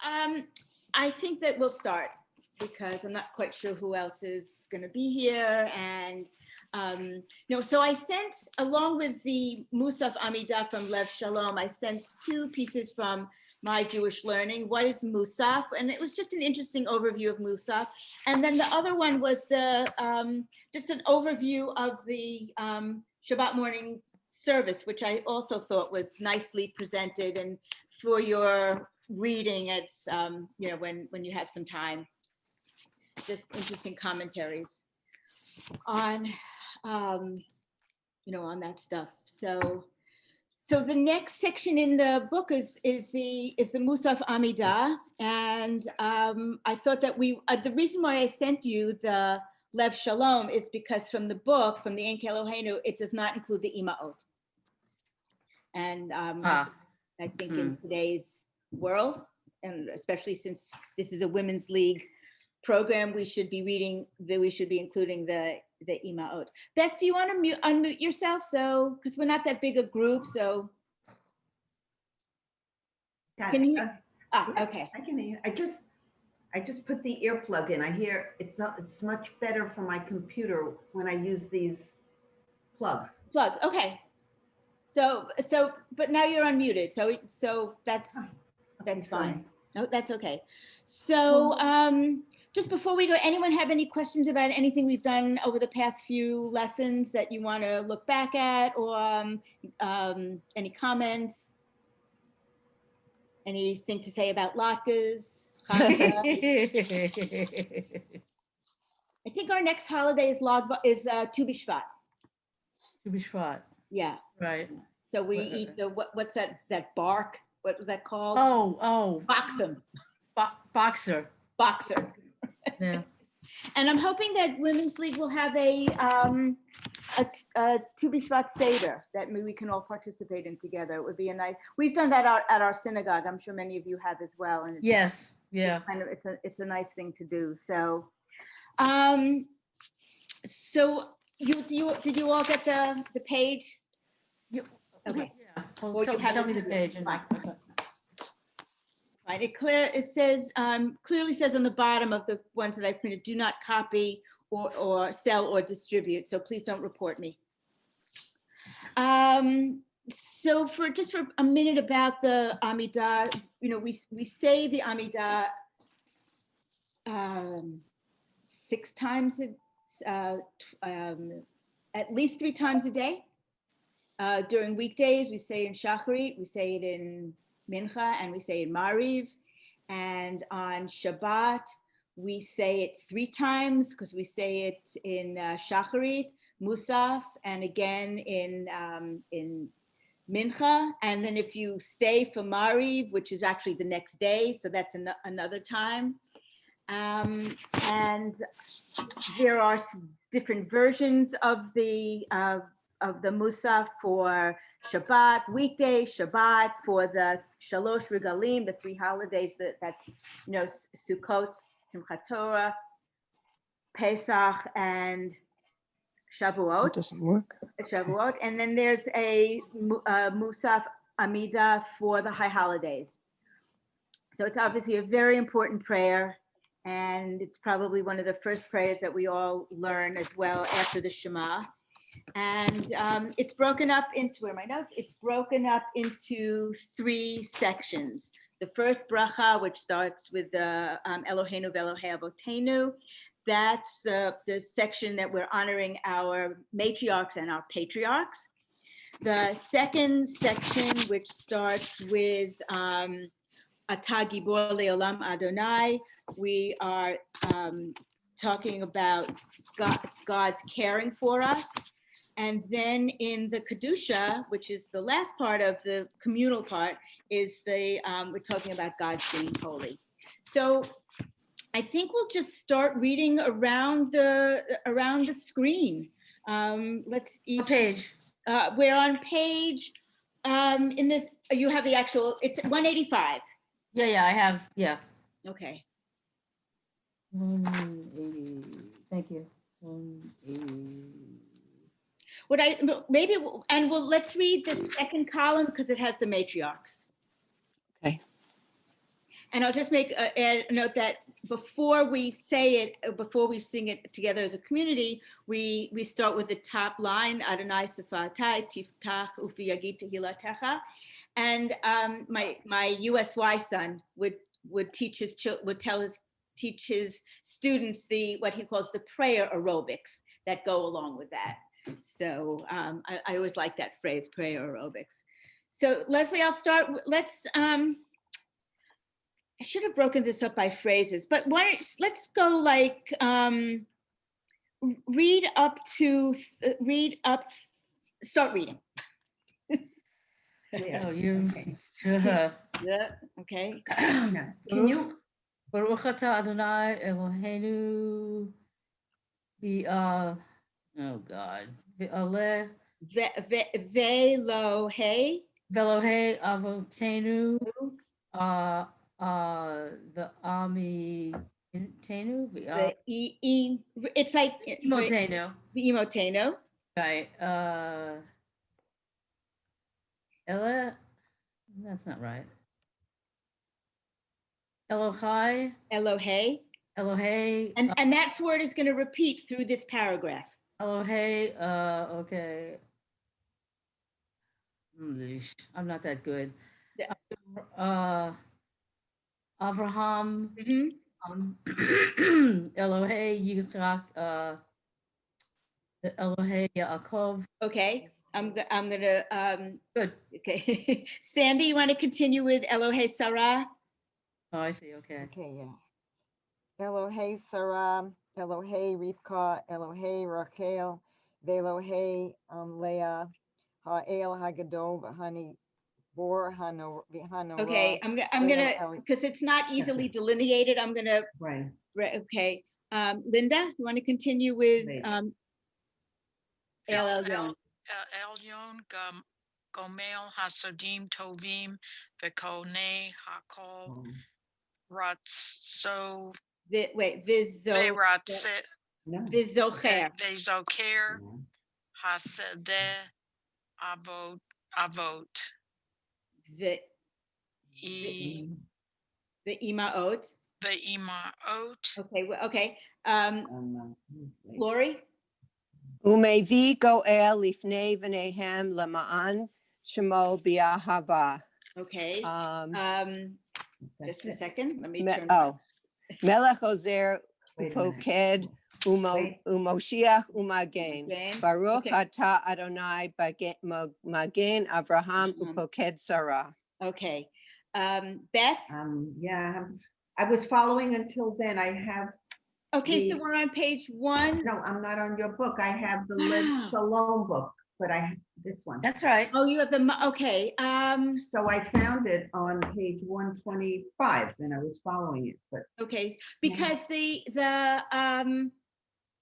I think that we'll start because I'm not quite sure who else is going to be here. And, so I sent, along with the Musaf Amidah from Lev Shalom, I sent two pieces from My Jewish Learning. What is Musaf? And it was just an interesting overview of Musaf. And then the other one was the just an overview of the Shabbat morning service, which I also thought was nicely presented. And for your reading, it's when you have some time, just interesting commentaries on on that stuff. So the next section in the book is the Musaf Amidah, and I thought that the reason why I sent you the Lev Shalom is because from the book, from the Ein Eloheinu, it does not include the Imaot. And I think in today's world, and especially since this is a women's league program, we should be including the Imaot. Beth, do you want to unmute yourself? So, because we're not that big a group, so. Can you? Okay. I can hear. I just put the earplug in. I hear it's much better for my computer when I use these plugs. Okay. So, but now you're unmuted. So that's fine. No, that's okay. So, just before we go, anyone have any questions about anything we've done over the past few lessons that you want to look back at, or any comments? Anything to say about latkes? I think our next holiday is Tu B'Shvat. Tu B'Shvat. Yeah. Right. So we eat the what's that bark? What was that called? Oh. Boxum. Boxer. Yeah. And I'm hoping that Women's League will have a Tu B'Shvat Seder that maybe we can all participate in together. It would be a nice. We've done that at our synagogue. I'm sure many of you have as well. And yes. Yeah. It's a nice thing to do. So, so did you all get the page? Okay. Yeah. Well, tell me the page. And Right. It says clearly says on the bottom of the ones that I printed, do not copy or sell or distribute. So please don't report me. So for a minute about the Amidah, we say the Amidah 6 times, at least 3 times a day. During weekdays, we say in Shacharit, we say it in Mincha, and we say in Mariv. And on Shabbat, we say it 3 times because we say it in Shacharit, Musaf, and again in Mincha. And then if you stay for Mariv, which is actually the next day, so that's another time. And there are different versions of the Musaf for Shabbat, weekday, Shabbat, for the Shalosh Regalim, the 3 holidays that's Sukkot, Simchat Torah, Pesach, and Shavuot. It doesn't work. Shavuot, and then there's a Musaf Amidah for the high holidays. So it's obviously a very important prayer, and it's probably one of the first prayers that we all learn as well after the Shema. And it's broken up into, where are my notes? It's broken up into 3 sections. The first bracha, which starts with the Eloheinu v'Elohei Avotenu, that's the section that we're honoring our matriarchs and our patriarchs. The second section, which starts with Ata Gibor Le'olam Adonai, we are talking about God's caring for us. And then in the Kedusha, which is the last part of the communal part, is we're talking about God's being holy. So I think we'll just start reading around the screen. Let's each. what page? We're on page, in this, you have the actual, it's 185. Yeah, I have, yeah. Okay. 180. Thank you. 180. Let's read the second column because it has the matriarchs. Okay. And I'll just make a note that before we say it, before we sing it together as a community, we start with the top line, Adonai Sefatai, Tiftach Ufi Yagit Tehilatecha. And my USY son would teach teach his students what he calls the prayer aerobics that go along with that. So I always like that phrase, prayer aerobics. So Leslie, I'll start. Let's. I should have broken this up by phrases, but let's go like read up. Start reading. Yeah. Oh, you. Okay. Yeah. Okay. Yeah. Can you? Baruch atah Adonai Eloheinu oh God. Ve'aleh Velohe. Velohe Avotenu Ve'ami Tenu It's like Imotenu. Imoteno. Right. Ella, that's not right. Elohai, Elohe. Elohe, And that word is going to repeat through this paragraph. Elohe, okay. I'm not that good. Avraham, Elohe Yitzchak, Elohe Yaakov. Okay, I'm gonna Good. Okay, Sandy, you want to continue with Elohe Sarah? Oh, I see. Okay. Okay, yeah. Elohe Sarah, Elohe Rivka, Elohe Rachel, Velohe Leah, Ha'el Hagadol, V'hani Bor V'hano. Okay, I'm gonna because it's not easily delineated. I'm gonna Right. Okay, Linda, you want to continue with Right. El Elyon? Elyon Gomel Hasodim Tovim Vekone Hakol Ratso Veratse Vizocher. Vezoker Hasedeh Avot Ve'imaot. Ve'imaot. Okay. Lori? Umevi goel lifnei v'nehem lema'an shemo bi'ahava. Okay. Just a second. Let me turn. Melech ozer Wait a upoked Wait. umoshiach umagen. Okay. Baruch Okay. atah Adonai magen Avraham upoked Sarah. Okay. Beth? Yeah, I was following until then. I have, Okay, so we're on page 1. no, I'm not on your book. I have the Liv Wow. Shalom book, but I have this one. That's right. Oh, you have okay. So I found it on page 125 and I was following it, but Okay, because the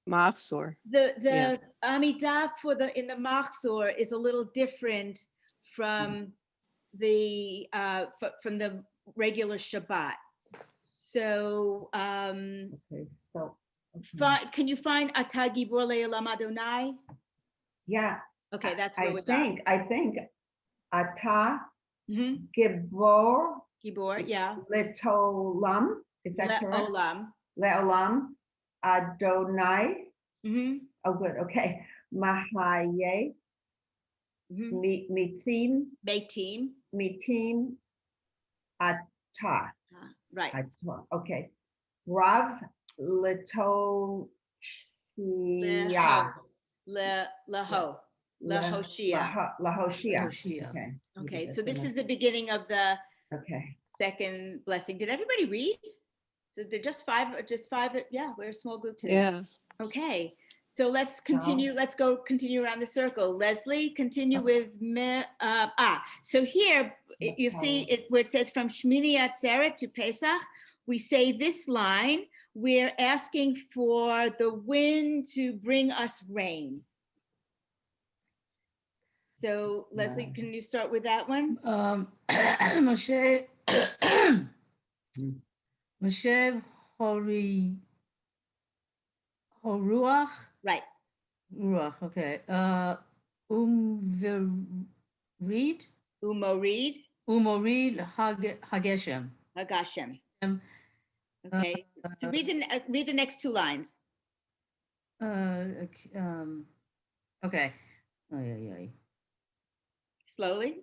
Machzor. the Amidah in the Machzor is a little different from the regular Shabbat. So okay, so. can you find Ata Gibor Le'olam Adonai? Yeah. Okay, that's where I think Ata Mhm. Gibor Gibor, yeah. Letolam, is that correct? Le'olam. Leolam Adonai. Mhm. Oh, good. Okay. Mahaye Mhm. Mitzim Beitim. Ata. Right. Ata. Okay. Rav Letoshia. Lahoshia. Lahoshia. Hoshea. Okay. Okay, so this is the beginning of the Okay. second blessing. Did everybody read? So they're just five. Yeah, we're a small group today. Yeah. Okay, so let's continue. Let's go continue around the circle. Leslie, continue with So here you see it where it says from Shmini Atzeret to Pesach. We say this line. We're asking for the wind to bring us rain. So Leslie, can you start with that one? Moshe Horuach. Right. Ruach, okay. Umorid Umorid. Hageshem. Hagashem. Um, Okay, so read the next two lines. Okay. Oy, oy, oy. Slowly.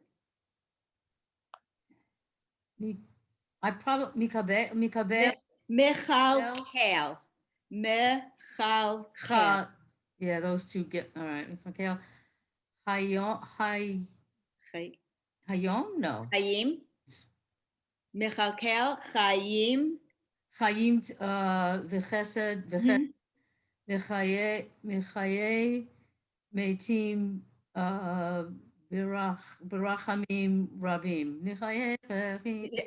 I probably Mikabe. Michal Kale. Michal Kale. Yeah, those two get all right. Okay. Hayom. No. Chaim. Michal Kale. Chaim. Chaim. V'chesed. Mhm. Mechaye. Meitim. Birachamim Rabim.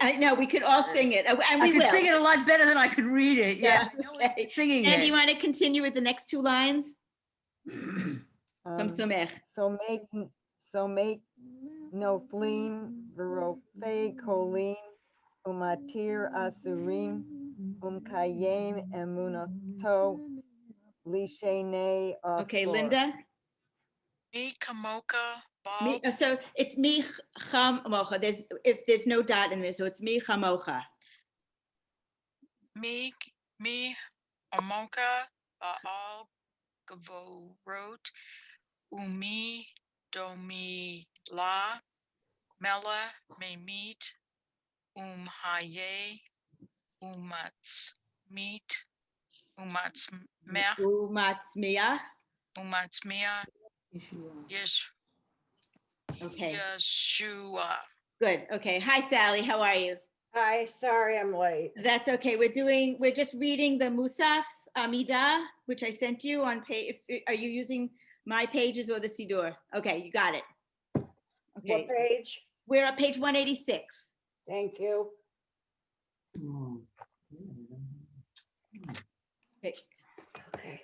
I know we could all sing it, and I we could will. sing it a lot better than I could read it. Yeah, I know okay. singing And do you it. want to continue with the next two lines from Somech? So make no fleem, verofe kolim, umatir asurim, kayem emunato, lishene Okay, afor. Linda. Mi kamoka Me, bal. so it's mi chamocha. There's no dot in there, so it's mi chamocha. Mi amoka baal gavorot. Umi domi la. Mela memit. Haye. Umats meet. Umats meh. Umatzmiach. Umats mea. Yes. Okay. Yeshua. Good. Okay. Hi, Sally. How are you? Hi, sorry I'm late. That's okay. We're just reading the Musaf Amidah, which I sent you on page. Are you using my pages or the Siddur? Okay, you got it. Okay. What page? We're on page 186. Thank you. Okay. Okay.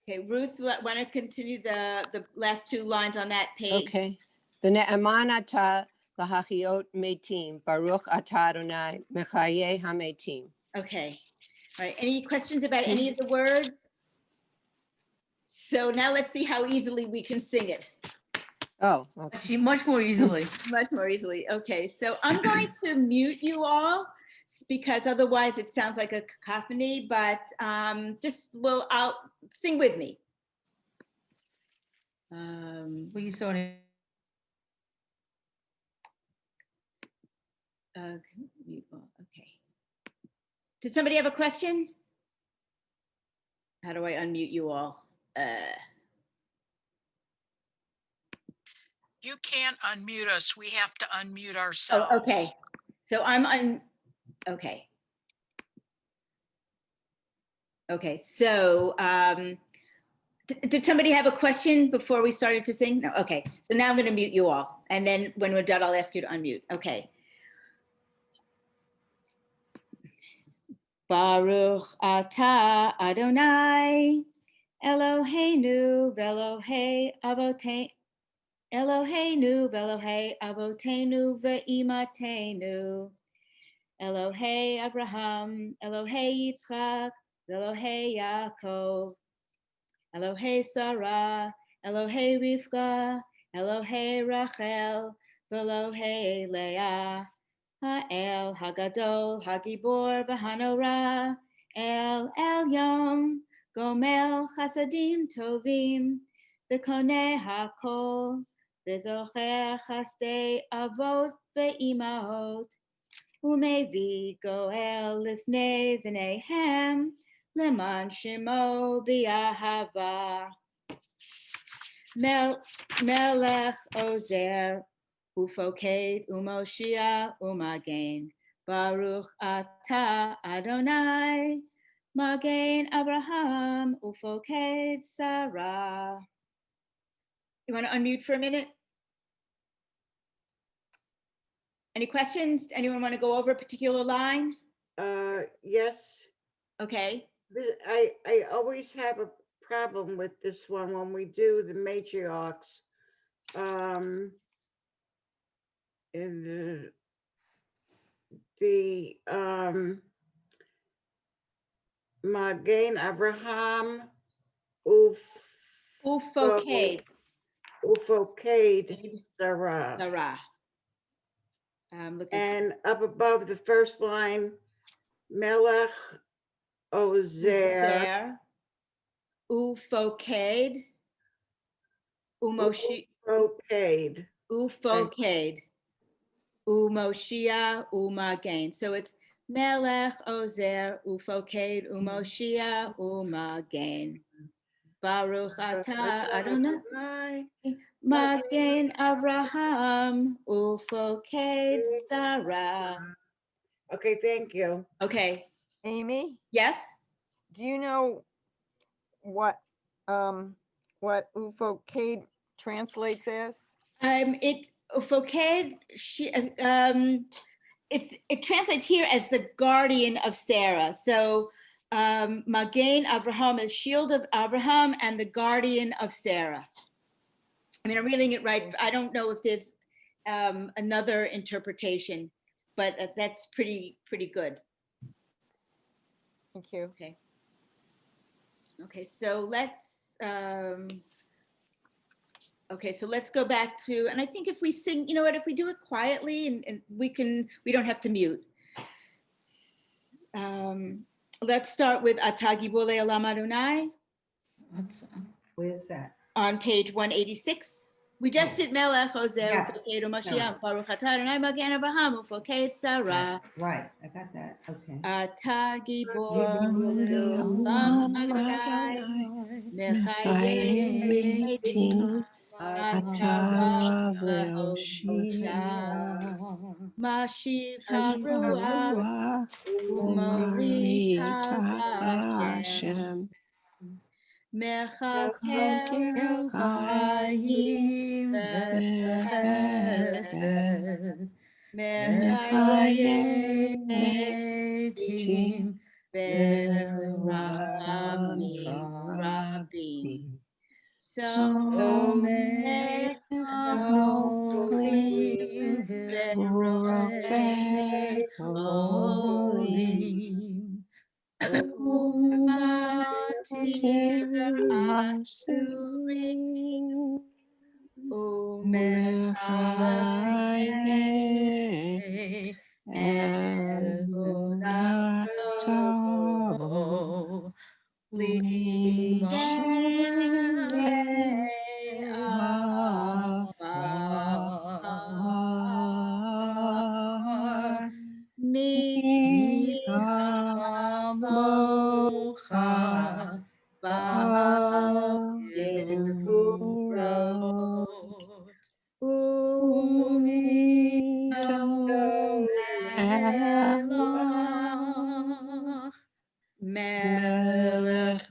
Okay, Ruth, want to continue the last two lines on that page? Okay. V'ne'eman ata lahachiot metim, Baruch ata Adonai, mechaye hametim. Okay. All right. Any questions about any of the words? So now let's see how easily we can sing it. Oh, okay. She much more easily. Much more easily. Okay. So I'm going to mute you all because otherwise it sounds like a cacophony, but I'll sing with me. Will you starting? Okay. Did somebody have a question? How do I unmute you all? You can't unmute us. We have to unmute Oh, ourselves. okay. So okay. Okay, so did somebody have a question before we started to sing? No, okay. So now I'm going to mute you all. And then when we're done, I'll ask you to unmute. Okay. Baruch atah Adonai, Eloheinu v'Elohei Avotenu, Eloheinu v'Elohei Avotenu v'imatenu, Elohei Abraham, Elohei Yitzchak, Elohei Yaakov, Elohei Sarah, Elohei Rivka, Elohei Rachel, Elohei Leah, Ha'el Hagadol, Hagibor, V'Hanorah, El Elyon, Gomel Chasadim Tovim, V'Koneh HaKol, V'Zocher Chasdei Avot V'Imahot, Umevi Goel Lifnei V'Neihem, Leman Shemo B'Yahava. Melech Ozer, Ufoked Umoshia Umagen, Baruch Atah Adonai, Magen Abraham, Ufoked Sarah. You want to unmute for a minute? Any questions? Anyone want to go over a particular line? Yes, Okay. I always have a problem with this one when we do the matriarchs. In the Magen Abraham Ufoked Ufoked Sarah. Sarah. Looking And up above the first line, Melech Ozer, there. Ufoked. Umoshi. Brocade. Ufoked. Umoshia Umagain. So it's Melech Ozer Ufoked Umoshia Umagain. Baruch Atah Adonai Magain Abraham Ufoked Sarah. Okay, thank you. Okay. Amy, Yes. do you know what Ufokade translates as? It Ufoked. It translates here as the guardian of Sarah. So Magain Abraham is shield of Abraham and the guardian of Sarah. I mean, I'm reading it right. I don't know if there's another interpretation, but that's pretty good. Thank you. Okay, so let's go back to, and I think if we sing, you know what, if we do it quietly and we don't have to mute. Let's start with Atagibole Olam Adonai Where's that? on page 186. We just did Melech Ozer Yeah. Ufoked Mashiach Baruch Atah Adonai Magen Abraham Ufoked Sarah Right, I got that, okay. Atagibole Olam Adonai Mechayei Metim Atah Lehoshia Mashiv Haruah Umarita Hashem Mechakel Chaim V'Chesed Mechayei Metim V'Rachamim Rabim Somech Cholim V'Rofei Cholim Umatir Asurim Umechayei Emunato Li'yei Amar Mi Kamocha Ba'Gevurot Umito Melach Melech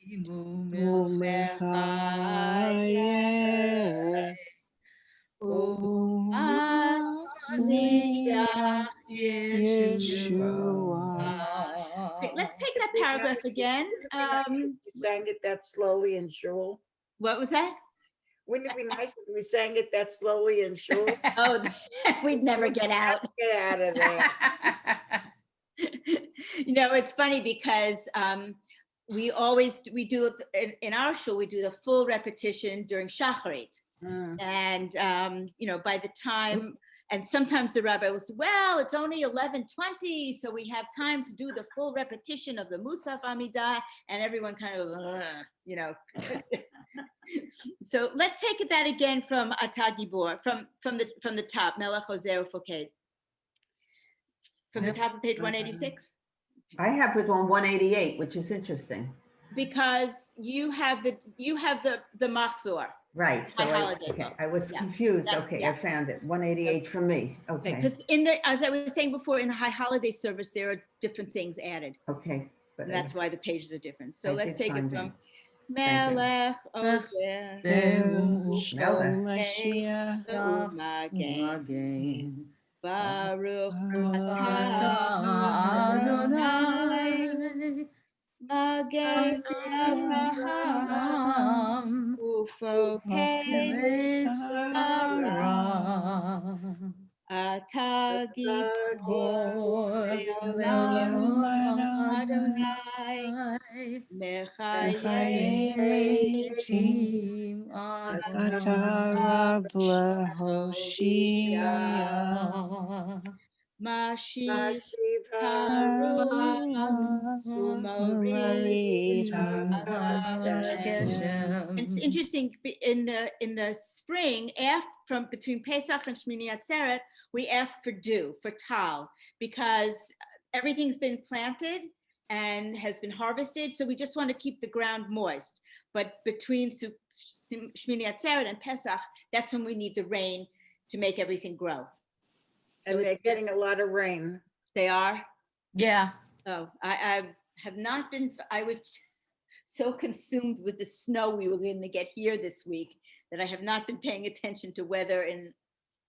Meimu Mechayei U'Mashiach Yeshua. Okay, let's take that paragraph again. We sang it that slowly and shul. What was that? Wouldn't it be nice if we sang it that slowly and shul? Oh, we'd never get out. Get out of there. You know, it's funny because we do in our shul, we do the full repetition during Shacharit. And, by the time, and sometimes the rabbi will say, well, it's only 11:20, so we have time to do the full repetition of the Musaf Amidah, and everyone kind of, So let's take that again from Atagibor, from the top, Melech Ozer Ufoked. From the top of page 186. I have it on 188, which is interesting. Because you have the Machzor. Right, so holiday okay, book. I was Yeah, confused. that's- Okay, yeah. I found it. 188 for me. Okay, Because as I was saying before, in the High Holiday service, there are different things added. okay. But And that's why the pages are different. So I let's did take it find from it. Melech Ozer Mashiach U'Magen Baruch Atah Adonai Magen Abraham Ufoked Sarah Atagibor Olam Adonai Mechayei Metim Atara Blehoshia. Mashiach And it's interesting in the spring, from between Pesach and Shmini Atzeret, we ask for dew, for tal, because everything's been planted and has been harvested. So we just want to keep the ground moist. But between Shmini Atzeret and Pesach, that's when we need the rain to make everything grow. And they're getting a lot of rain. They are? Yeah. Oh, I have not been, I was so consumed with the snow we were going to get here this week that I have not been paying attention to weather in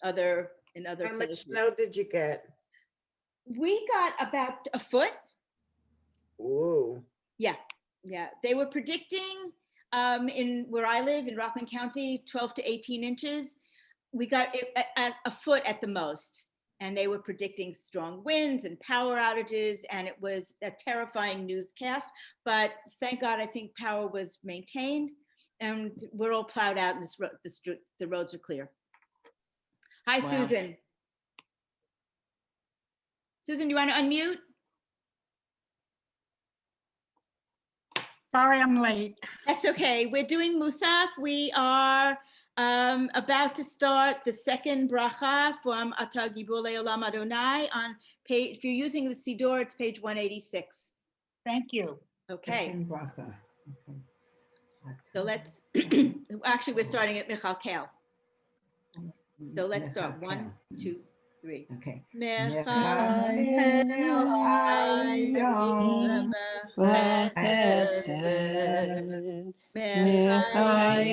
other How much places. snow did you get? We got about a foot. Ooh. Yeah. They were predicting in where I live in Rockland County, 12 to 18 inches. We got it at a foot at the most. And they were predicting strong winds and power outages, and it was a terrifying newscast. But thank God, I think power was maintained, and we're all plowed out, and the roads are clear. Hi, Wow. Susan. Susan, you want to unmute? Sorry, I'm late. That's okay. We're doing Musaf. We are about to start the second bracha from Ata Gibor Le'olam Adonai on page, if you're using the Siddur, it's page 186. Thank you. Okay, Bracha. Okay. so let's, actually, we're starting at Michal Kel. So let's start. 1, 2, 3. Okay. Chesed Mechayim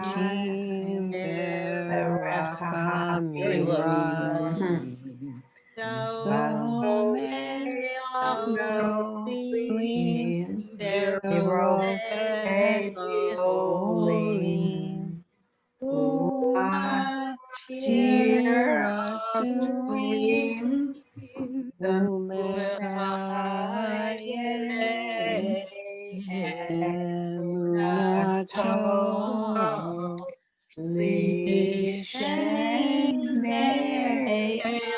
Tim Berachamim. So Me'achlim Berolim U'Matirasuim U'Mechayim Emunato Lishem Me'achar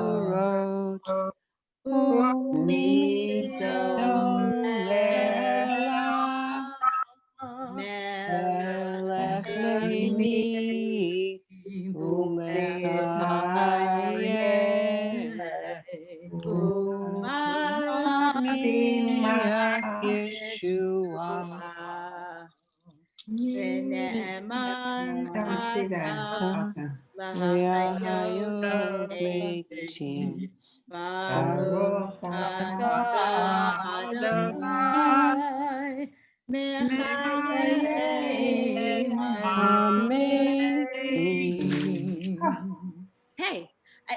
Mirot Umidom Melech Levi Umechayim U'Mashiach Yeshua V'ne'eman L'hachayot Meitim Baruch atah Adonai Mechayim Hametim. Hey,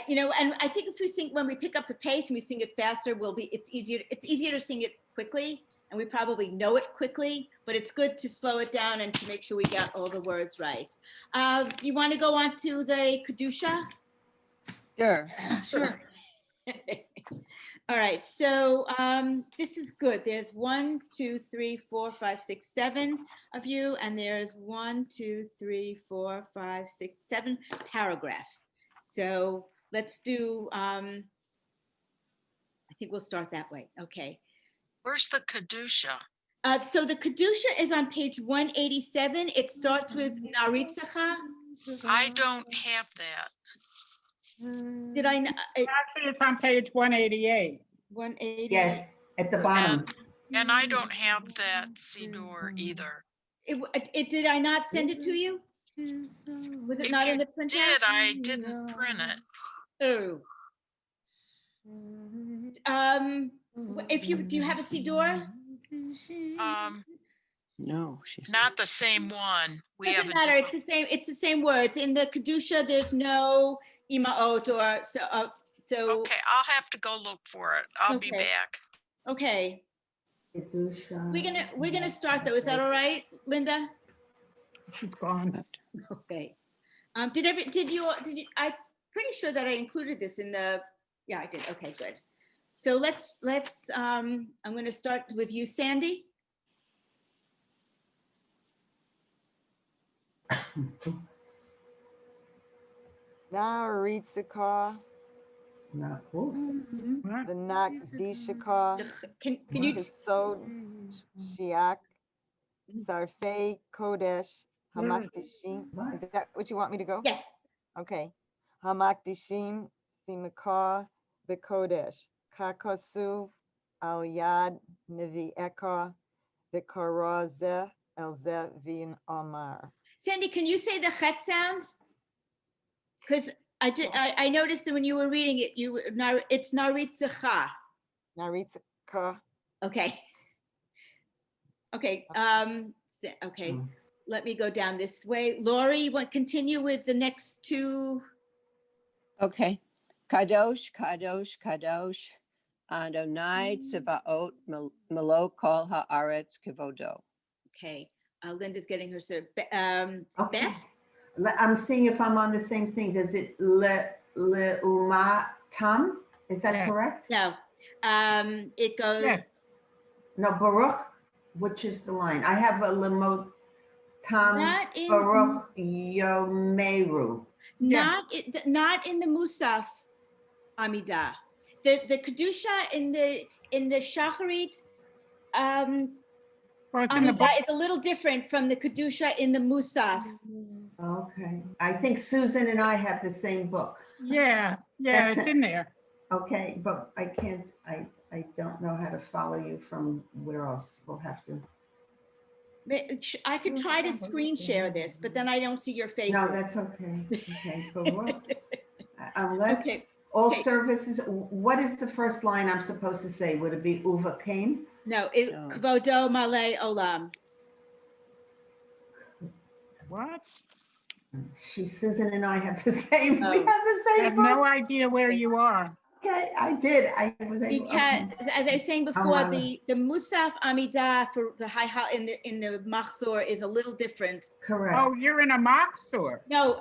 and I think if we sing, when we pick up the pace and we sing it faster, it's easier to sing it quickly, and we probably know it quickly, but it's good to slow it down and to make sure we got all the words right. Do you want to go on to the Kedusha? Sure. Sure. All right, so this is good. There's 1, 2, 3, 4, 5, 6, 7 of you, and there's 1, 2, 3, 4, 5, 6, 7 paragraphs. So let's do, I think we'll start that way. Okay. Where's the Kedusha? So the Kedusha is on page 187. It starts with Naritzacha. I don't have that. Did I? Actually, it's on page 188. 180. Yes, at the bottom. And I don't have that Siddur either. Did I not send it to you? Was it not in the printout? Did, I didn't print it. Oh. Do you have a Siddur? No, she's Not the same one. We have Doesn't a matter. different. It's the same words. In the Kedusha, there's no imaot or so. Okay, I'll have to go look for it. I'll be Okay. back. Okay. We're gonna start though. Is that all right, Linda? She's gone. Okay. I'm pretty sure that I included this in the, yeah, I did. Okay, good. So I'm going to start with you, Sandy. Naritsaka, No. Ooh. What? Vinak Dishaka, Can you, Kasod Shiak, Sarfei Kodesh, Hamakdishim. What? Is that what you want me to go? yes, Okay. Hamakdishim, Simaka, Bikodesh, Kakosu, Al Yad, Nivi Eka, Vikarazeh, Elzeh, Vin Omar. Sandy, can you say the chet sound? Because I noticed that when you were reading it, it's naritzacha. Naritsaka, Okay. Okay. Okay. Mm. Let me go down this way. Lori, you want to continue with the next two? Okay. Kadosh, Kadosh, Kadosh, Adonai Tsevaot Melo Kol Haaretz Kevodo. Okay. Linda's getting her Beth? Okay. I'm seeing if I'm on the same thing. Does it Leumatam? Is that Yes. correct? No. It goes. Yes, No, Baruch, which is the line? I have a Lemotam Not in. Baruch Yomeru. Not in the Musaf Amidah. The Kedusha in the Shacharit well, it's in the book. Amidah is a little different from the Kedusha in the Musaf. Okay. I think Susan and I have the same book. Yeah, That's it's it. in there. Okay, but I can't, I don't know how to follow you from where else. We'll have to. I could try to screen share this, but then I don't see your face. No, that's okay. Okay, Baruch. Unless Okay, all okay. services, what is the first line I'm supposed to say? Would it be Uva Cain? No, No. Kvodo Malay Olam. What? Susan and I have the same, we Oh. have the I same have no book. idea where you are. Okay, I did. I was able. Because, okay. as I was saying before, Malay. the Musaf Amidah for the in the Machzor is a little different. Correct. Oh, you're in a Machzor. No,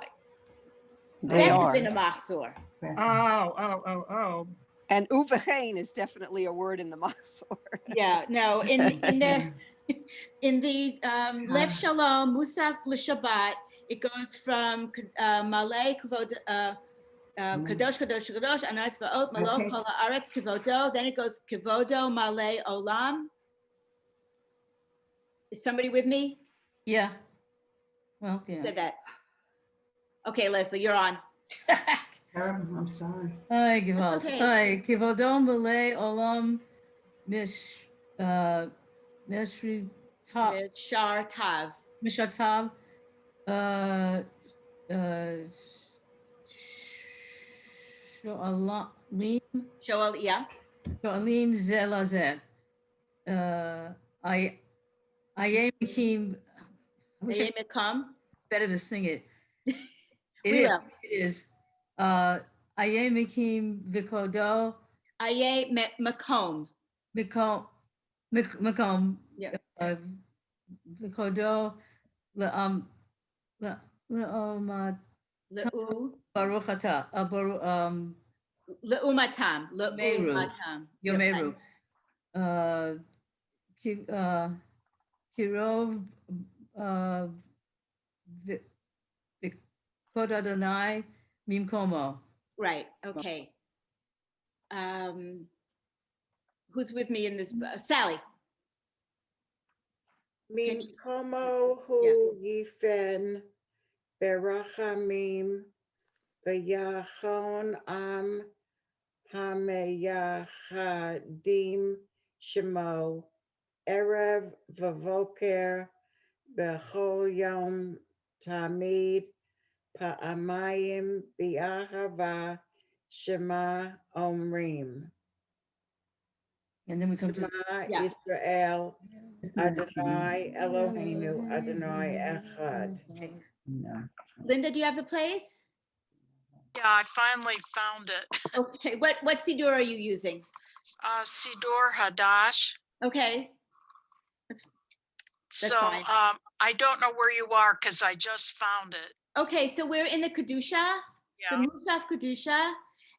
They Beth are. is in a Machzor. Oh. And Uvachain is definitely a word in the Machzor. Yeah, no, in the Lev Shalom Musaf l'Shabbat, it goes from Malay Kavod Kadosh Kadosh Kadosh Anas Va'ot Malo Okay. Kol Haaretz Kivodo. Then it goes Kivodo Malay Olam. Is somebody with me? Yeah. Well, yeah. Said that. Okay, Leslie, you're on. Terrible, I'm sorry. Hi, Gewalt. okay. Hi, Kivodom Belay Olam Mishri Top Shar Tav. Mishatav Shoalim Shoal, yeah. Shoalim Zelazeh. I am Kim. I wish I They may come. better to sing it. We It will. is. Ayemikim Vikodo Aye Makom. Mikom Yeah. Vikodo Le Le'u. Baruchata Le'umatam. Meru. Le'umatam. Yomeru Kirov Vikod Adonai Mimkomo. Right, okay. Who's with me in this? Sally. Can you- Mimkomo hu yifen berachamim v'yachon am hameyachadim shemo erev v'voker b'chol yom tamid pa'amayim bi'ahava shema omrim. And then we come to Shema Yeah. Israel Adonai Eloheinu Adonai Echad. Linda, do you have the place? Yeah, I finally found it. Okay, what Siddur are you using? Sidor Hadash. Okay, So fine. I don't know where you are because I just found it. Okay, so we're in the Kedusha, the Yeah. Musaf Kedusha,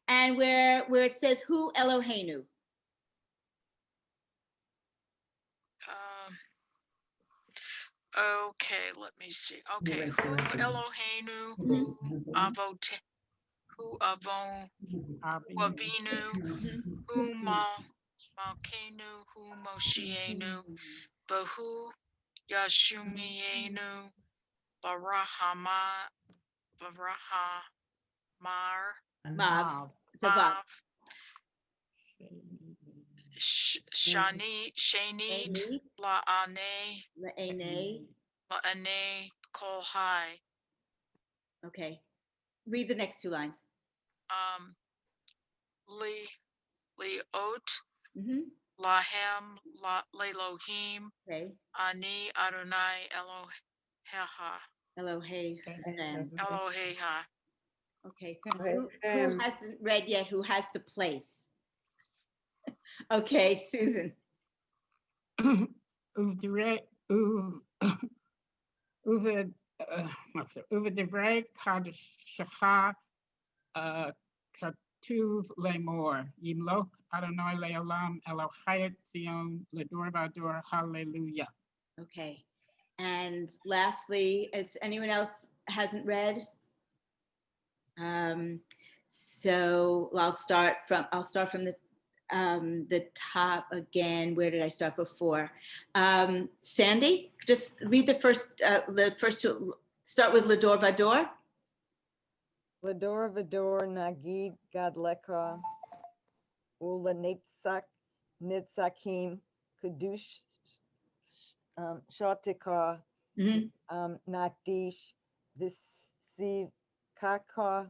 and where it says Hu Eloheinu. Um, Okay, let me see. Okay, who Eloheinu, who Avote, who Avon, who Avinu, who Malkeinu, who Moshienu, Bahu Yashumienu, Barahama, Barahamar, Mav. It's a Vav. Mav, Shanit, Amy, La'ane, Le'ene. La'ane, Kol Hai. Okay. Read the next two lines. Leot, Mhm. Lahem, Lelohim, Okay. Ani Adonai Eloheha, Elohim. Eloheha. Okay. Who Elohim. hasn't read yet? Who has the place? Okay, Susan. Uve Devrei Kadeshacha Katuv Lemor Yimlok Adonai Leolam Elohayet Zion Ledor Vador Hallelujah. Okay. And lastly, is anyone else hasn't read? So I'll start from the top again. Where did I start before? Sandy, just read the first two. Start with Lador Vador. Lador Vador Nagid Gadleka Ula Nitzakim Kudush Shotika Mhm. Nakdish Visiv Kaka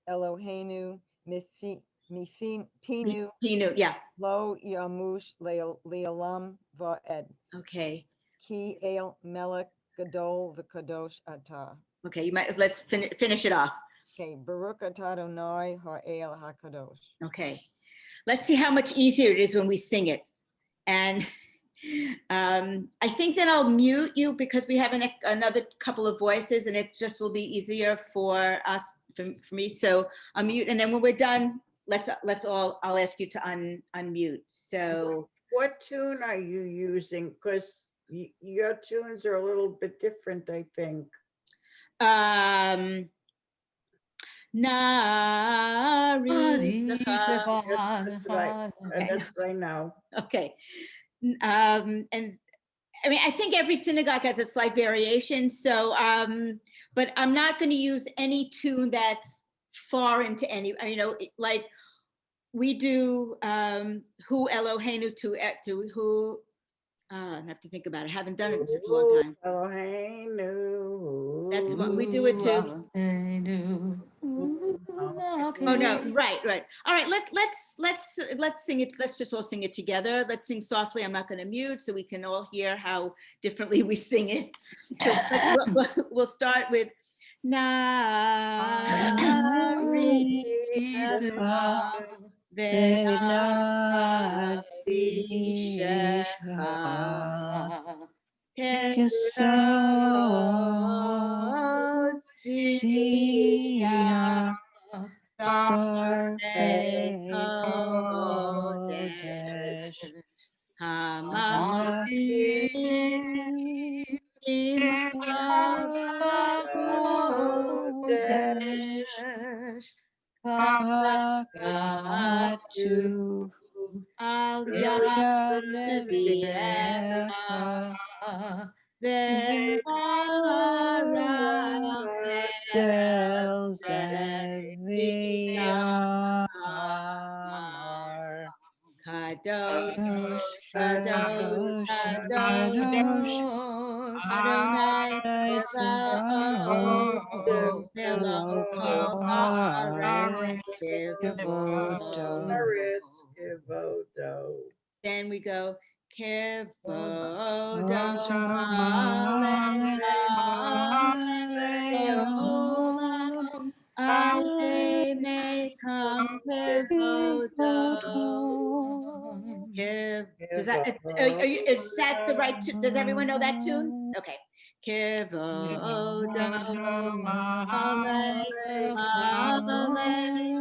Eloheinu Mifin Pinu Pinu, yeah. Lo Yamush Leolam Va'ed Okay. Ki El Melech Gadol V'Kadosh Atah. Okay, let's finish it off. Okay, Baruch Atah Adonai Ha'el HaKadosh. Okay. Let's see how much easier it is when we sing it. And I think that I'll mute you because we have another couple of voices and it just will be easier for us, for me. So I'll mute, and then when we're done, I'll ask you to unmute. So What tune are you using? Because your tunes are a little bit different, I think. That's right now. Okay. And I mean, I think every synagogue has a slight variation. So, but I'm not going to use any tune that's far into any, like we do Hu Eloheinu to who, I have to think about it. I haven't done it in such a long time. Eloheinu. That's what we do it too. Oh no, right. All right, let's sing it. Let's just all sing it together. Let's sing softly. I'm not going to mute so we can all hear how differently we sing it. So we'll start with Kadosh, Kadosh, Kadosh, Adonai Tzevaot, Melech Kivodo. Then we go Kivodo, Ale Mekam Kivodo. Is that the right tune? Does everyone know that tune? Okay. Kevodo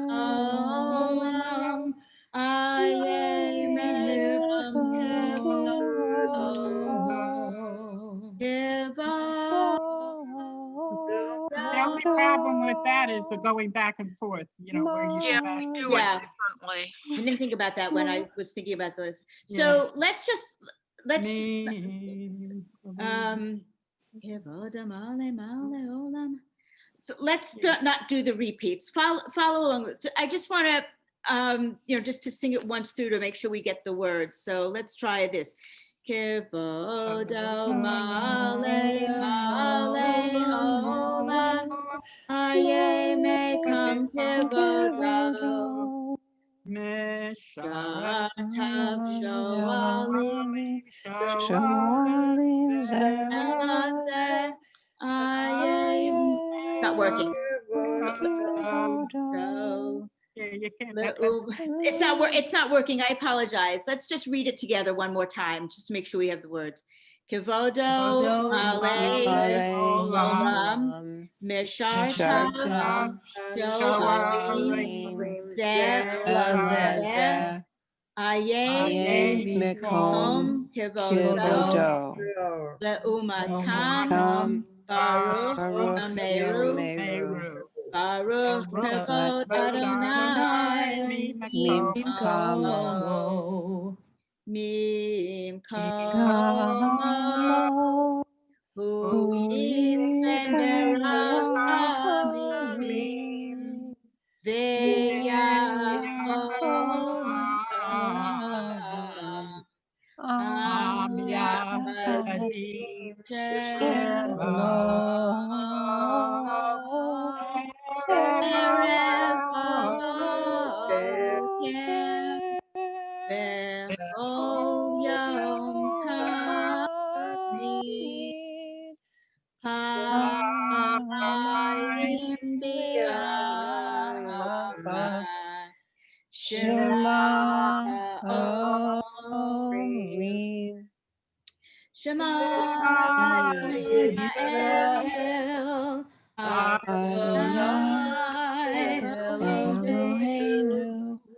Olam, Aye Mechem The only problem with that is the going back and forth, where you Yeah, go back. do it Yeah. differently. I didn't think about that when I was thinking about this. So let's so let's not do the repeats. Follow along. So I just want to, just to sing it once through to make sure we get the words. So let's try this. Kevodo male male olam, aye mechem kevodo. Shatav shoalim elazeh, aye. Not working. It's not working. I apologize. Let's just read it together one more time, just to make sure we have the words. Kevodo malei olam mishartav shoalim zeh aye mekom kevodo leumatam baruch ameru Baruch Kavod Adonai Mimkomo Mimkomo Huim Berachamim V'yachom Am Yachadim Bechol Yom Tamid Hamayim B'Yama Shema Omrim Shema Yisrael Adonai Eloheinu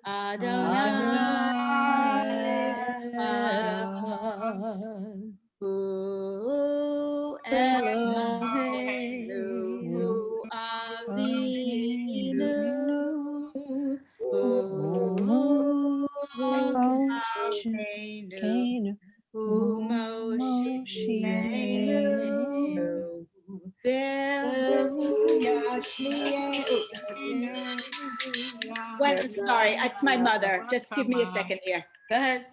Adonai Echad Hu Eloheinu Hu Avinu Hu Malkeinu Hu Moshiachenu Sorry, it's my mother. Just give me a second here. Go ahead.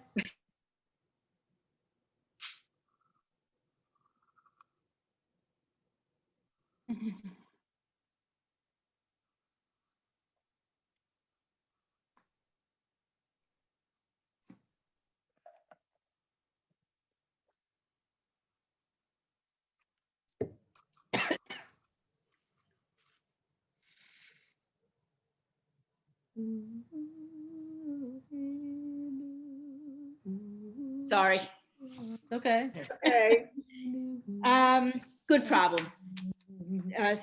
Sorry. It's okay. Okay. Good problem.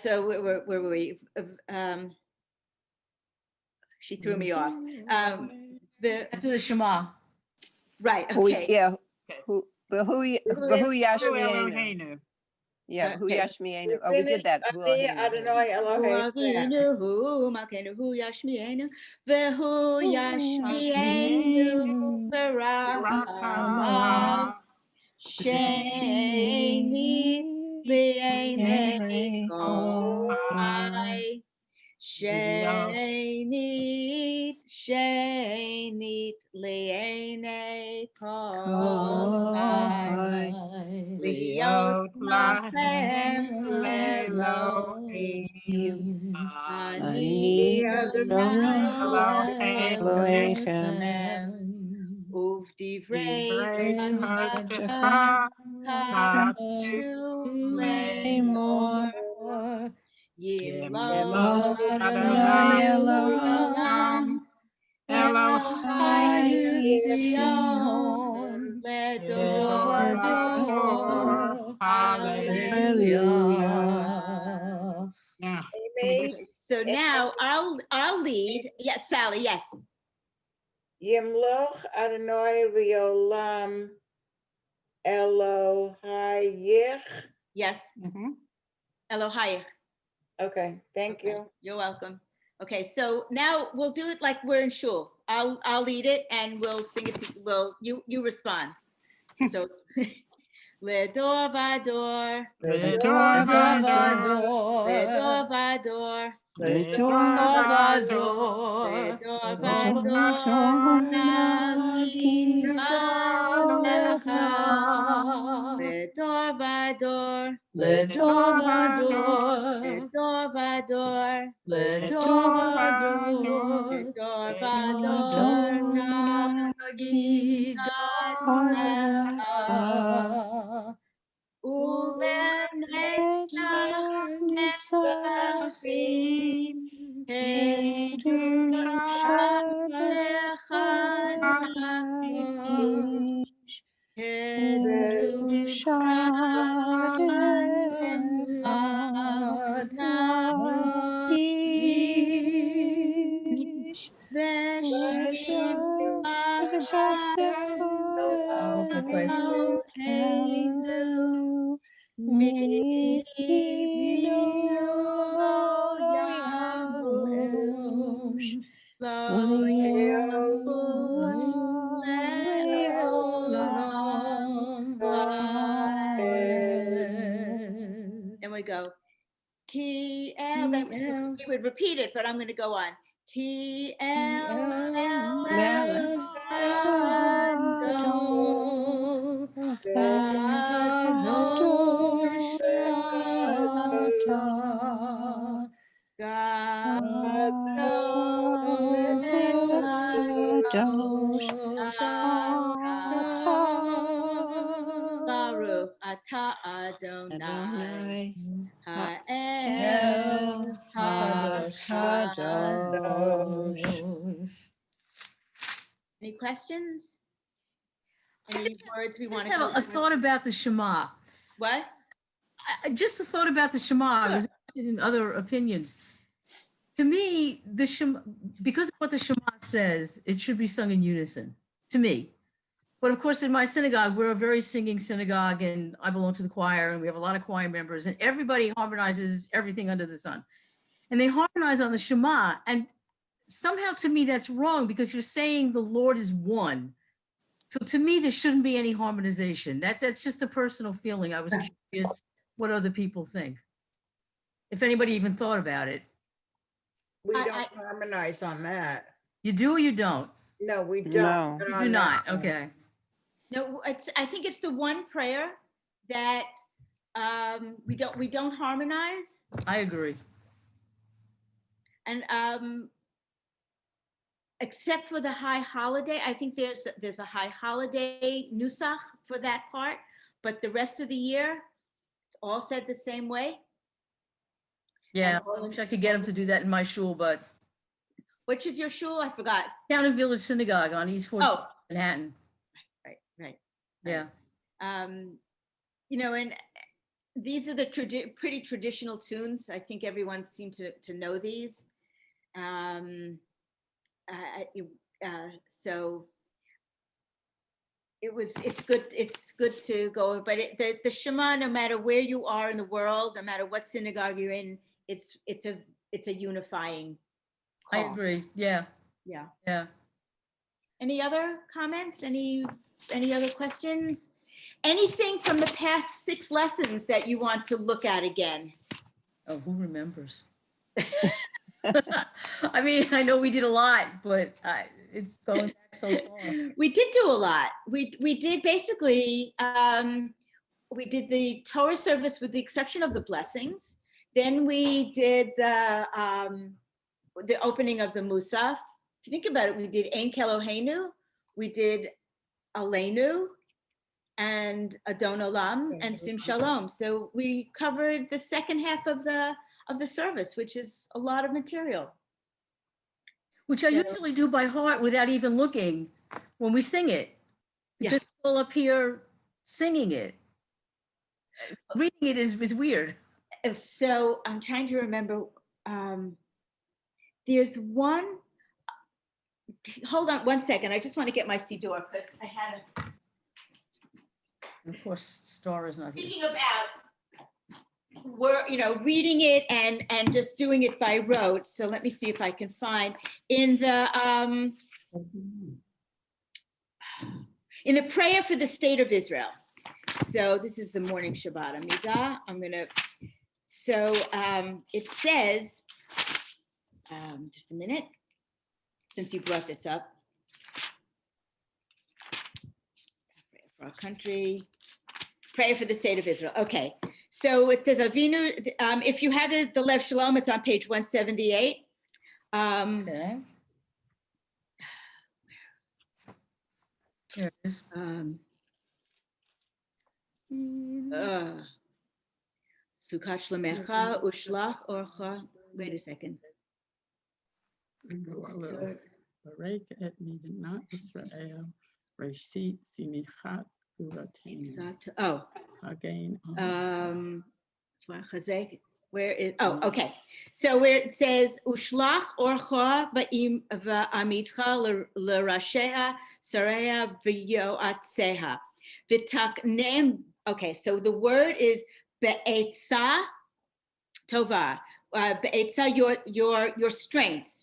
So where were we? She threw me off. Back to the Shema. Right. Who- Okay. Yeah, who Yashmienu. Eloheinu. Yeah, who Okay. Yashmienu. Oh, we did that. Hu Eloheinu. Adonai Eloheinu. Avinu hu malkeinu hu yashmienu vehu yashmienu berachamav sheni v'einei kol shenit li'einei kol liot lachem Elohim ani Adonai Elohechem. uvdivrei Lemor. Yimlo Adonai Elohim. Elohim Zion Ledor Hallelujah. lead. Yes, Sally, yes. Yimloch Adonai Leolam Elohayich. Yes, Mhm. Elohayich. Okay, thank Okay, you. You're welcome. Okay, so now we'll do it like we're in shul. I'll lead it and we'll sing it. You respond. So, Ledor vador, Ledor vador, Ledor vador, ledor vador, Ledor ledor vador, Nagi Lecha. Lecha. Ledor vador, Ledor vador. Ledor vador, Ledor vador. Ledor Vador vador, Nagi Lecha. Uvenechachim, Kedusha Wonderful place. Lo Then we go. Ki el. Then we would repeat it, but I'm going to go on. Ki el Baruch atah Adonai Ha'el HaKadosh. Any questions? Any words we I want just to have go a over? thought about the Shema. What? Just a thought about the Shema. I was interested in other opinions. To me, the Shema, because of what the Shema says, it should be sung in unison. To me, but of course, in my synagogue, we're a very singing synagogue, and I belong to the choir, and we have a lot of choir members, and everybody harmonizes everything under the sun, and they harmonize on the Shema. And somehow, to me, that's wrong because you're saying the Lord is one. So to me, there shouldn't be any harmonization. That's just a personal feeling. I was curious what other people think, if anybody even thought about it. We I- don't harmonize on that. You do or you don't? No, we don't. No. You on do not. that one. Okay. No, I think it's the one prayer that we don't harmonize. I agree. And except for the high holiday, I think there's a high holiday nusach for that part, but the rest of the year, it's all said the same way. Yeah. And- I wish I could get them to do that in my shul, but Which is your shul? I forgot. Town and Village Synagogue on East 14th, Oh, Manhattan. right. Yeah. You know, and these are the pretty traditional tunes. I think everyone seemed to know these. So it's good to go over, but the Shema, no matter where you are in the world, no matter what synagogue you're in, it's a unifying I call. agree. Yeah. Yeah. Yeah. Any other comments? Any other questions? Anything from the past 6 lessons that you want to look at again? Oh, who remembers? I mean, I know we did a lot, but it's going back so far. We did do a lot. We did basically, we did the Torah service with the exception of the blessings. Then we did the opening of the Musaf. If you think about it, we did Ein Keloheinu, we did Aleinu, and Adon Olam, and Sim Shalom. So we covered the second half of the service, which is a lot of material. Which I So- usually do by heart without even looking when we sing it. Yeah. Because it's all up here singing it. Reading it is weird. So I'm trying to remember. there's one, hold on one second. I just want to get my Siddur because I had a And of course, Star is not here. thinking about reading it and just doing it by rote. So let me see if I can find in the prayer for the state of Israel. So this is the morning Shabbat Amidah. It says, just a minute, since you brought this up. Prayer for our country. Prayer for the state of Israel. Okay, so it says Avinu. If you have the Lev Shalom, it's on page 178. Okay. Here it is. Sukkot Shlemecha Ushlach Orcha. Wait a second. Barek et midinat Israel, Reshit Simichat Gvurateinu. Oh, Again. Chazek. Where is? Oh, okay. So where it says Ushlach Orcha va'amitcha l'rasheha sareya v'yoatzeha v'taknem. Okay, so the word is be'etza tova. Be'etza, your strength.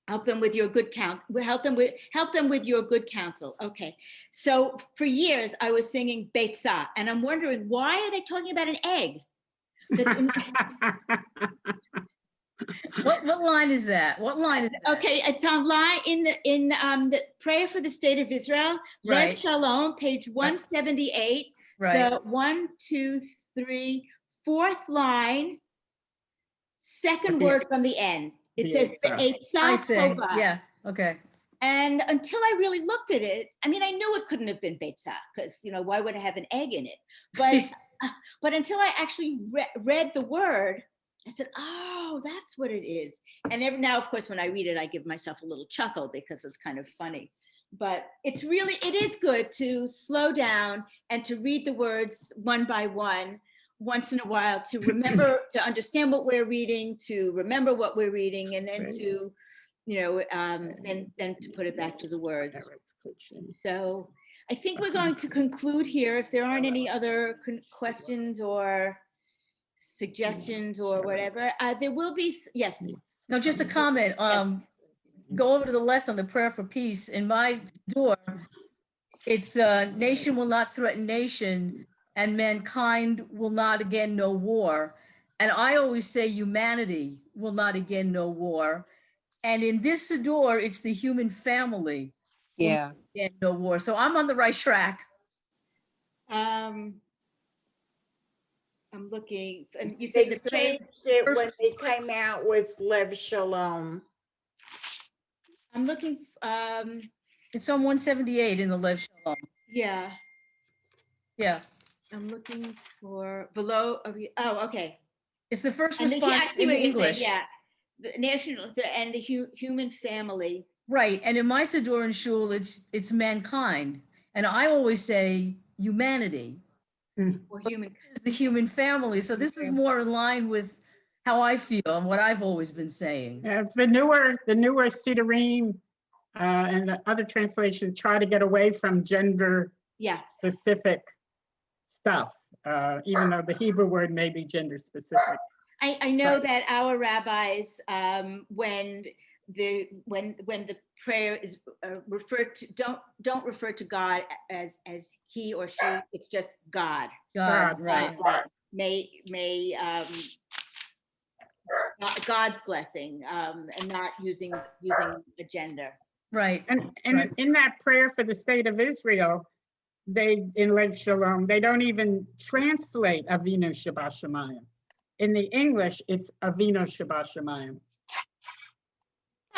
Help them with your good count. Help them with your good counsel. Okay. So for years I was singing Beitza, and I'm wondering, why are they talking about an egg? What line is that? What line is that? Okay, it's online in the prayer for the state of Israel, Right. Lev Shalom, page 178. Right. The 1, 2, 3, 4th line, second Okay. word from the end. It says I Be'etza say, Tova. yeah, okay. And until I really looked at it, I mean, I knew it couldn't have been Beitza because, why would it have an egg in it? But until I actually read the word, I said, oh, that's what it is. And now, of course, when I read it, I give myself a little chuckle because it's kind of funny. But it is good to slow down and to read the words one by one, once in a while, to remember, to understand what we're reading, to remember what we're reading, and then to, then to put it back to the words. So I think we're going to conclude here. If there aren't any other questions or suggestions or whatever, there will be, yes. No, just a comment. Go over to the left on the prayer for peace. In my door, it's nation will not threaten nation and mankind will not again know war. And I always say humanity will not again know war. And in this Siddur, it's the human family. Yeah. Again, no war. So I'm on the right track. I'm looking, and you They say the changed it when they came out with Lev Shalom. I'm looking, It's on 178 in the Lev Shalom. yeah, Yeah. I'm looking for below, oh, okay. It's the first And I response see in what you're saying, English. yeah, the national, and the human family. Right. And in my Siddur and Shul, it's mankind. And I always say humanity. Or human. It's the human family. So this is more in line with how I feel and what I've always been saying. Yeah, the newer Siddurim and the other translations try to get away from gender Yeah, specific stuff, even though the Hebrew word may be gender specific. I know Right. that our rabbis, when the prayer is referred to, don't refer to God as he or she. It's just God. God, right. May God's blessing, and not using a gender. Right. And Right. in that prayer for the state of Israel, in Lev Shalom, they don't even translate Avinu Shabbat Shemayim. In the English, it's Avinu Shabbat Shemayim.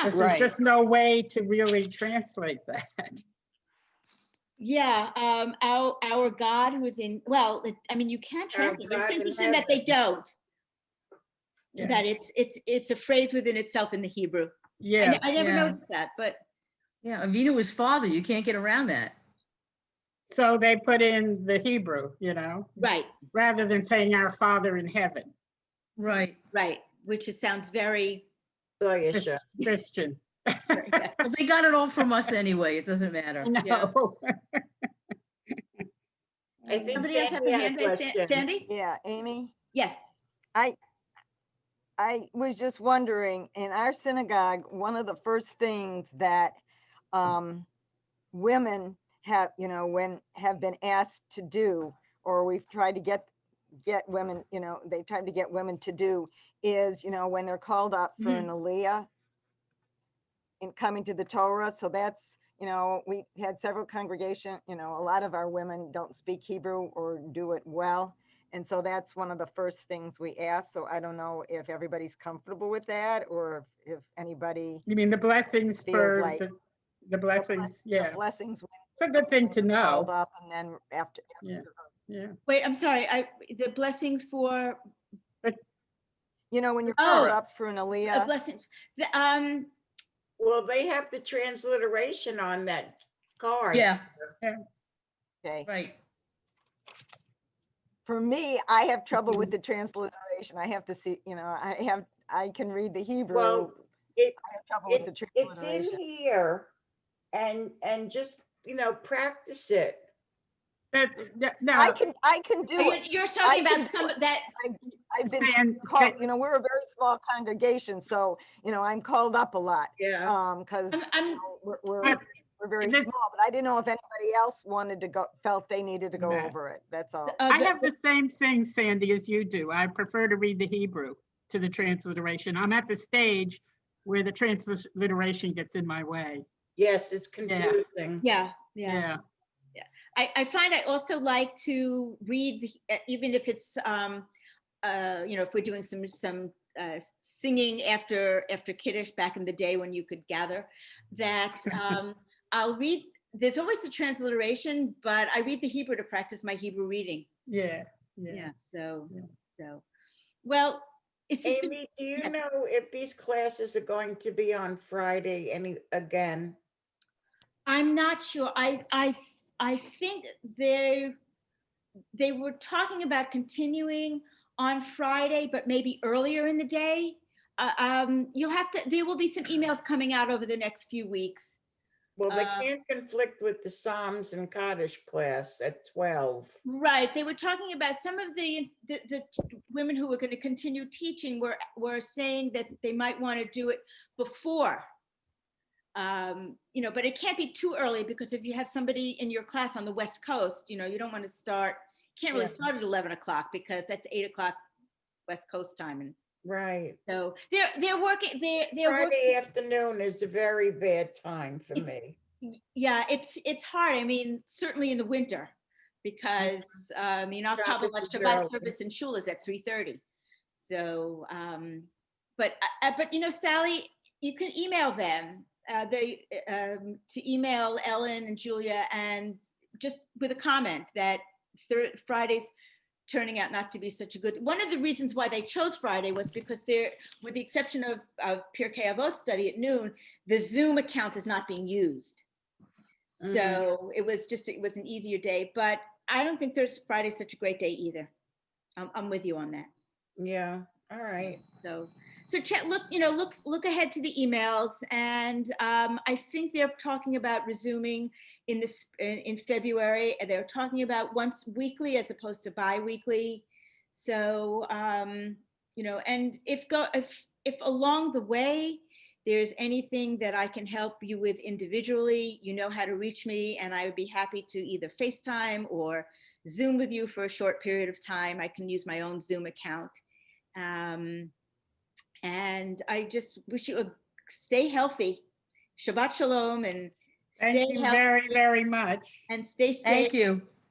There's Right. just no way to really translate that. Yeah, our God who is in, well, I mean, you can't translate. It's God in interesting that they don't. Yeah. That it's a phrase within itself in the Hebrew. Yeah, I never Yeah. noticed that, but Yeah. Avinu is father. You can't get around that. so they put in the Hebrew, right, rather than saying our Father in heaven. Right. which sounds very Goyesha. Christian. Well, they got it all from us anyway. It doesn't matter. I know. I think Somebody else have Sandy a had a hand raised? question. Sandy? Yeah, Amy, Yes. I was just wondering, in our synagogue, one of the first things that women have, have been asked to do, or we've tried to get women, they've tried to get women to do is, when they're called up for an aliyah in coming to the Torah. So that's, we had several congregation, a lot of our women don't speak Hebrew or do it well. And so that's one of the first things we ask. So I don't know if everybody's comfortable with that, or if anybody You mean the blessings feels for like the blessings? the Yeah, blessings it's a good thing to when called know. up, and then after. Yeah, yeah. Wait, I'm sorry. The blessings for When you're Oh. called up for an aliyah. blessings. Well, they have the transliteration on that card. Yeah, Okay. right. For me, I have trouble with the transliteration. I have to see, I can read the Hebrew. Well, it, I have trouble with the it's in transliteration. here and just, practice it. Now, I can do it. You're talking can about do some it. of that. I've been Stan, called, we're a very small congregation, so, I'm called up a lot. Yeah. Cause I'm we're very this- small, but I didn't know if anybody else wanted to go, felt they needed to go Right. over it. That's all. I have the same thing, Sandy, as you do. I prefer to read the Hebrew to the transliteration. I'm at the stage where the transliteration gets in my way. Yes, it's confusing. yeah. Yeah. I find I also like to read, even if it's, if we're doing some singing after Kiddush back in the day when you could gather, that I'll read. There's always the transliteration, but I read the Hebrew to practice my Hebrew reading. Yeah. Yeah. So, Yeah. well, it's just been, Amy, do you yeah. know if these classes are going to be on Friday again? I'm not sure. I think they were talking about continuing on Friday, but maybe earlier in the day. There will be some emails coming out over the next few weeks. Well, they can't conflict with the Psalms and Kaddish class at 12. Right. They were talking about some of the women who were going to continue teaching were saying that they might want to do it before. But it can't be too early, because if you have somebody in your class on the West Coast, you don't want to can't really start at 11 o'clock, because that's 8 o'clock West Coast time. And Right. so they're working, they're Friday afternoon is a very bad time for me. Yeah, it's hard. I mean, certainly in the winter, because our Traffic Kabbalah is Shabbat early. service in shul is at 3:30. So, but Sally, you can email them. To email Ellen and Julia, and just with a comment that Friday's turning out not to be such a good. One of the reasons why they chose Friday was because with the exception of Pirkei Avot study at noon, the Zoom account is not being used. So it was an easier day, but I don't think Friday's such a great day either. I'm with you on that. Yeah. All right. So chat, look ahead to the emails, and I think they're talking about resuming in February. They're talking about once weekly as opposed to bi-weekly. So and if along the way there's anything that I can help you with individually, you know how to reach me, and I would be happy to either FaceTime or Zoom with you for a short period of time. I can use my own Zoom account. And I just wish you stay healthy. Shabbat Shalom, and Thank stay you healthy very, very much. and stay safe. Thank you.